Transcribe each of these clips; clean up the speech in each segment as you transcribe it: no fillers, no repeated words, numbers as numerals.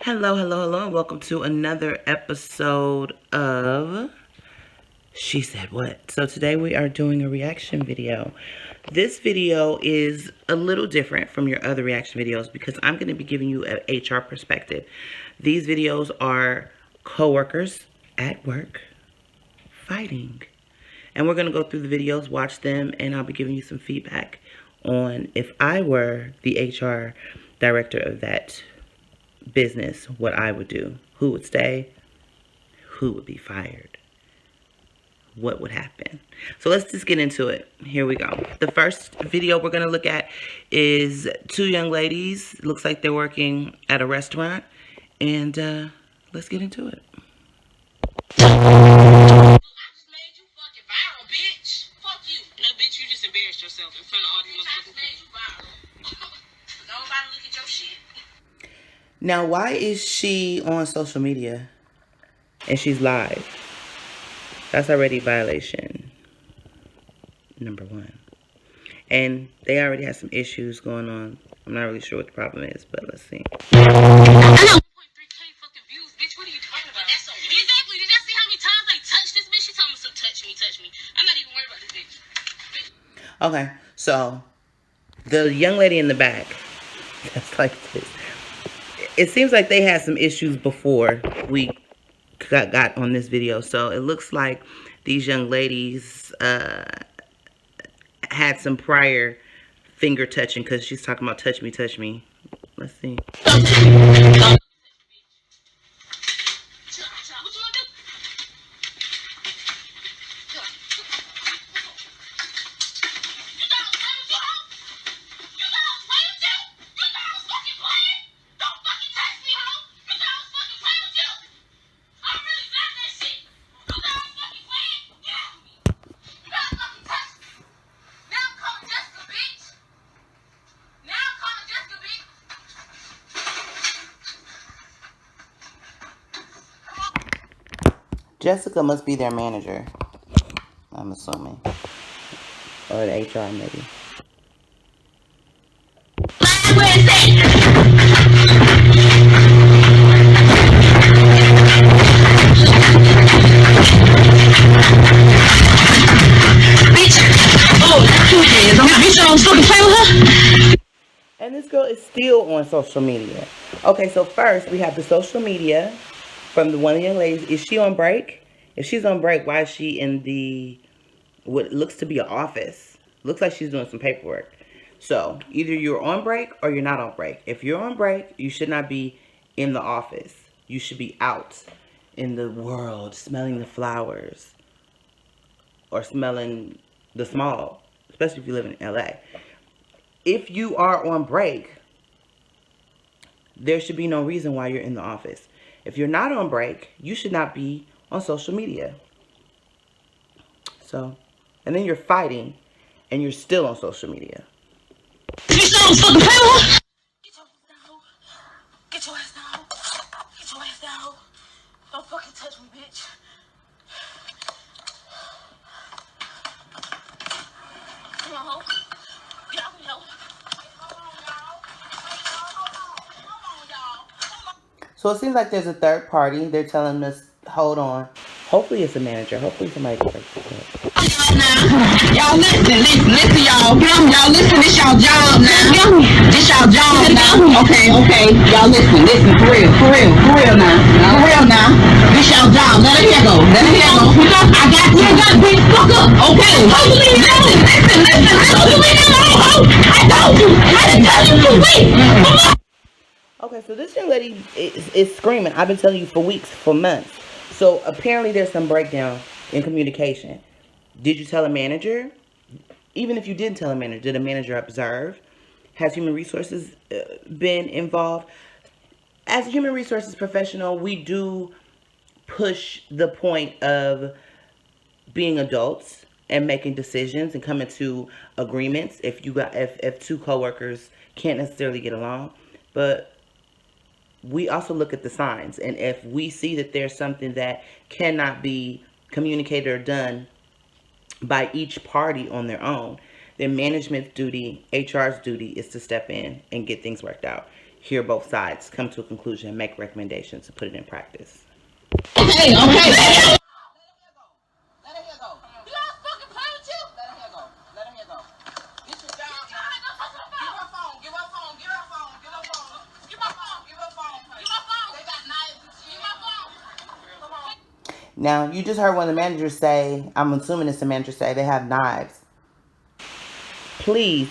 Hello, hello, hello, and welcome to another episode of She Said What. So today we are doing a reaction video. This video is a little different from your other reaction videos because I'm going to be giving you an HR perspective. These videos are coworkers at work fighting. And we're going to go through the videos, watch them, and I'll be giving you some feedback on if I were the HR director of that business, what I would do. Who would stay? Who would be fired? What would happen? So let's just get into it. Here we go. The first video we're going to look at is two young ladies. Looks like they're working at a restaurant. And let's get into it. I just made you fucking viral, bitch. Fuck you. No, bitch, you just embarrassed yourself in front of all these motherfuckers. I just made you viral. Nobody look at your shit. Now, why is she on social media and she's live? That's already violation number one. And they already have some issues going on. I'm not really sure what the problem is, but let's see. I know 1.3K fucking views, bitch. What are you talking about? That's so weird. Exactly. Did y'all see how many times they touched this bitch? She told me to touch me, touch me. I'm not even worried about this bitch. Okay, so the young lady in the back, that's like this. It seems like they had some issues before we got on this video. So it looks like these young ladies had some prior finger touching because she's talking about touch me, touch me. Let's see. Jessica must be their manager, I'm assuming. Or the HR, maybe. And this girl is still on social media. Okay, so first we have the social media from the one of the young ladies. Is she on break? If she's on break, why is she in the what looks to be an office? Looks like she's doing some paperwork. So either you're on break or you're not on break. If you're on break, you should not be in the office. You should be out in the world smelling the flowers or smelling the smog, especially if you live in LA. If you are on break, there should be no reason why you're in the office. If you're not on break, you should not be on social media. So, and then you're fighting and you're still on social media. Get your ass down. Get your ass down. Get your ass down. Don't fucking touch me, bitch. Come on, ho. Get off me, ho. So it seems like there's a third party. They're telling us, hold on. Hopefully it's a manager. Hopefully somebody can break this up. Y'all listen, y'all. Y'all listen, this y'all job now. This y'all job now. Okay. Y'all listen, for real now. This y'all job. Let it here go. I got you, bitch, fuck up. Okay. Listen. I told you. I didn't tell you to wait. Okay, so this young lady is screaming. I've been telling you for weeks, for months. So apparently there's some breakdown in communication. Did you tell a manager? Even if you didn't tell a manager, did a manager observe? Has human resources been involved? As a human resources professional, we do push the point of being adults and making decisions and coming to agreements if two coworkers can't necessarily get along. But we also look at the signs, and if we see that there's something that cannot be communicated or done by each party on their own, then management's duty, HR's duty, is to step in and get things worked out. hear both sides, come to a conclusion, and make recommendations to put it in practice. Okay. Now, you just heard one of the managers say, I'm assuming it's the manager say, they have knives. Please,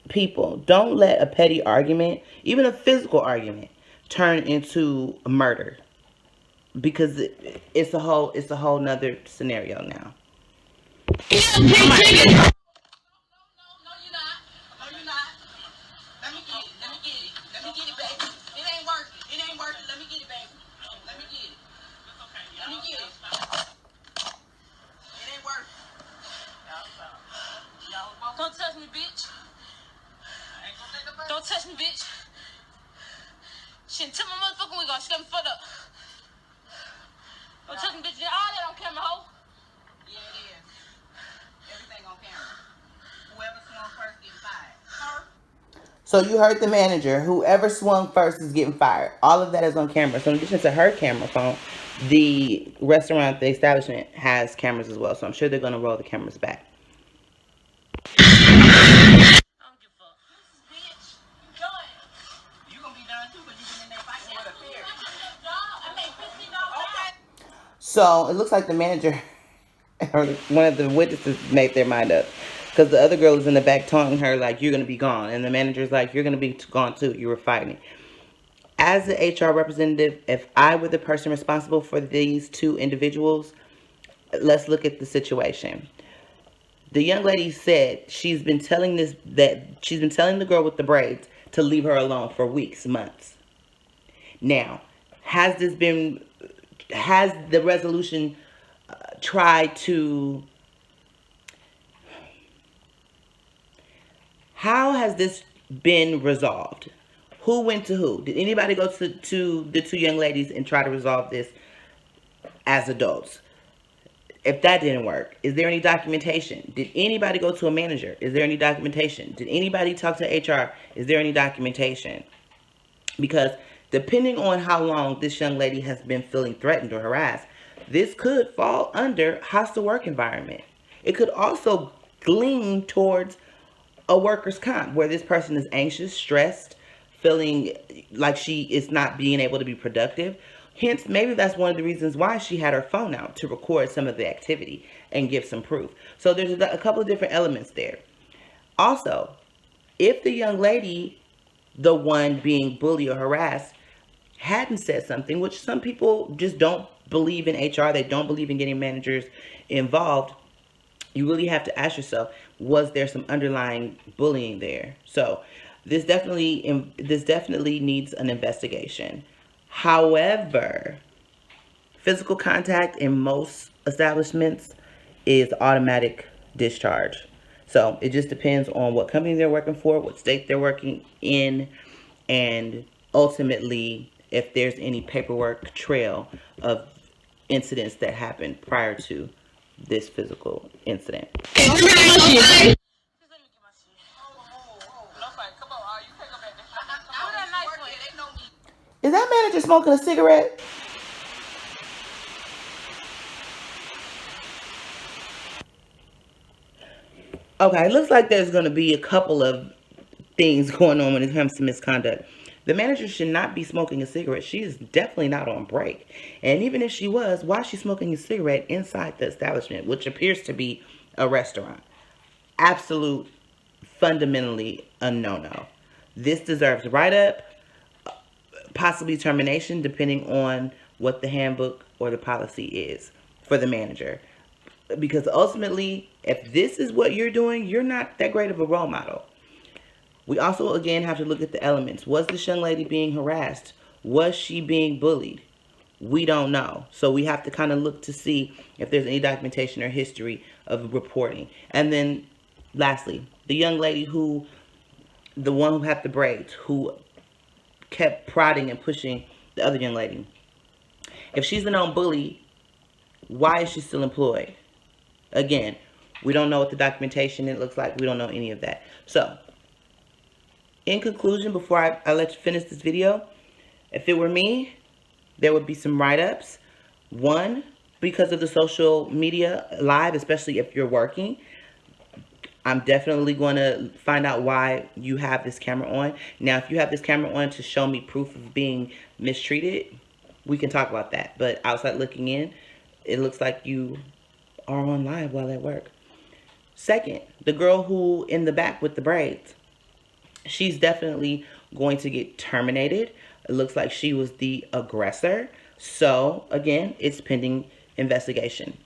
people, don't let a petty argument, even a physical argument, turn into a murder. Because it's a whole nother scenario now. Don't touch me, bitch. Don't touch me, bitch. She done took my motherfucking wig off. She got me fucked up. Don't touch me, bitch. All that on camera, hoe. Yeah, it is. Everything on camera. Whoever swung first gets fired. So you heard the manager. Whoever swung first is getting fired. All of that is on camera. So in addition to her camera phone, the restaurant, the establishment has cameras as well. So I'm sure they're going to roll the cameras back. So it looks like the manager or one of the witnesses made their mind up. Because the other girl is in the back taunting her like, you're going to be gone. And the manager's like, you're going to be gone too. You were fighting. As the HR representative, if I were the person responsible for these two individuals, let's look at the situation. The young lady said she's been telling the girl with the braids to leave her alone for weeks, months. Now, has the resolution tried to... How has this been resolved? Who went to who? Did anybody go to the two young ladies and try to resolve this as adults? If that didn't work, is there any documentation? Did anybody go to a manager? Is there any documentation? Did anybody talk to HR? Is there any documentation? Because depending on how long this young lady has been feeling threatened or harassed, this could fall under hostile work environment. It could also lean towards a workers' comp where this person is anxious, stressed, feeling like she is not being able to be productive. Hence, maybe that's one of the reasons why she had her phone out to record some of the activity and give some proof. So there's a couple of different elements there. Also, if the young lady, the one being bullied or harassed, hadn't said something, which some people just don't believe in HR, they don't believe in getting managers involved, you really have to ask yourself, was there some underlying bullying there? So this definitely needs an investigation. However, physical contact in most establishments is automatic discharge. So it just depends on what company they're working for, what state they're working in, and ultimately if there's any paperwork trail of incidents that happened prior to this physical incident. Is that manager smoking a cigarette? Okay, it looks like there's going to be a couple of things going on when it comes to misconduct. The manager should not be smoking a cigarette. She is definitely not on break. And even if she was, why is she smoking a cigarette inside the establishment, which appears to be a restaurant? Absolute, fundamentally a no-no. This deserves write-up, possibly termination, depending on what the handbook or the policy is for the manager. Because ultimately, if this is what you're doing, you're not that great of a role model. We also, again, have to look at the elements. Was this young lady being harassed? Was she being bullied? We don't know. So we have to kind of look to see if there's any documentation or history of reporting. And then, lastly, the young lady the one who had the braids, who kept prodding and pushing the other young lady. If she's a known bully, why is she still employed? Again, we don't know what the documentation it looks like. We don't know any of that. So, in conclusion, before I let you finish this video, if it were me, there would be some write-ups. One, because of the social media live, especially if you're working. I'm definitely going to find out why you have this camera on. Now, if you have this camera on to show me proof of being mistreated, we can talk about that. But outside looking in, it looks like you are on live while at work. Second, the girl who in the back with the braids, she's definitely going to get terminated. It looks like she was the aggressor. So, again, it's pending investigation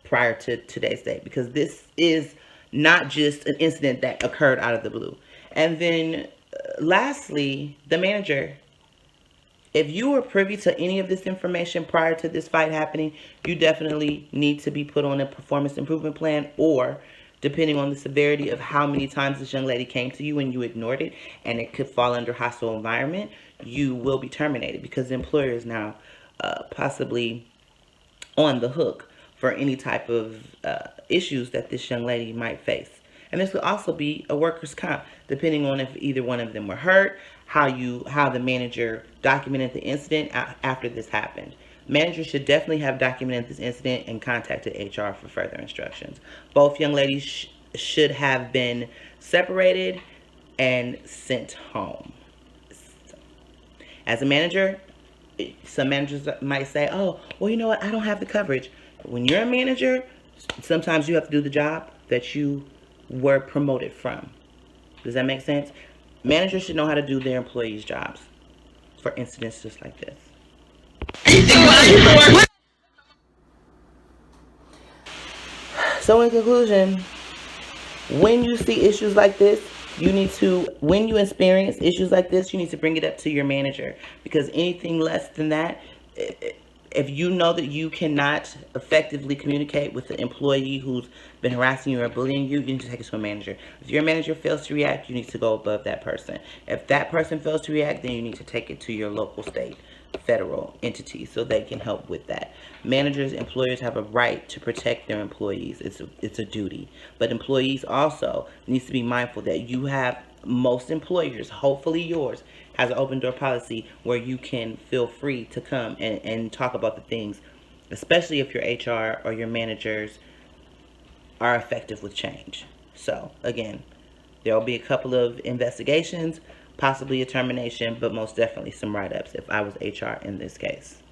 prior to today's date, because this is not just an incident that occurred out of the blue. And then lastly, the manager. If you were privy to any of this information prior to this fight happening, you definitely need to be put on a performance improvement plan, or depending on the severity of how many times this young lady came to you and you ignored it, and it could fall under hostile environment, you will be terminated, because the employer is now possibly on the hook for any type of issues that this young lady might face. And this could also be a workers' comp, depending on if either one of them were hurt, how the manager documented the incident after this happened. Managers should definitely have documented this incident and contacted HR for further instructions. Both young ladies should have been separated and sent home. As a manager, some managers might say, oh, well, you know what? I don't have the coverage. When you're a manager, sometimes you have to do the job that you were promoted from. Does that make sense? Managers should know how to do their employees' jobs for incidents just like this. So in conclusion, when you see issues like this, when you experience issues like this, you need to bring it up to your manager, because anything less than that, if you know that you cannot effectively communicate with the employee who's been harassing you or bullying you, you need to take it to a manager. If your manager fails to react, you need to go above that person. If that person fails to react, then you need to take it to your local, state, federal entity so they can help with that. Managers, employers have a right to protect their employees. It's a duty. But employees also needs to be mindful that you have, most employers, hopefully yours, has an open door policy where you can feel free to come and talk about the things, especially if your HR or your managers are effective with change. So again, there will be a couple of investigations, possibly a termination, but most definitely some write-ups if I was HR in this case.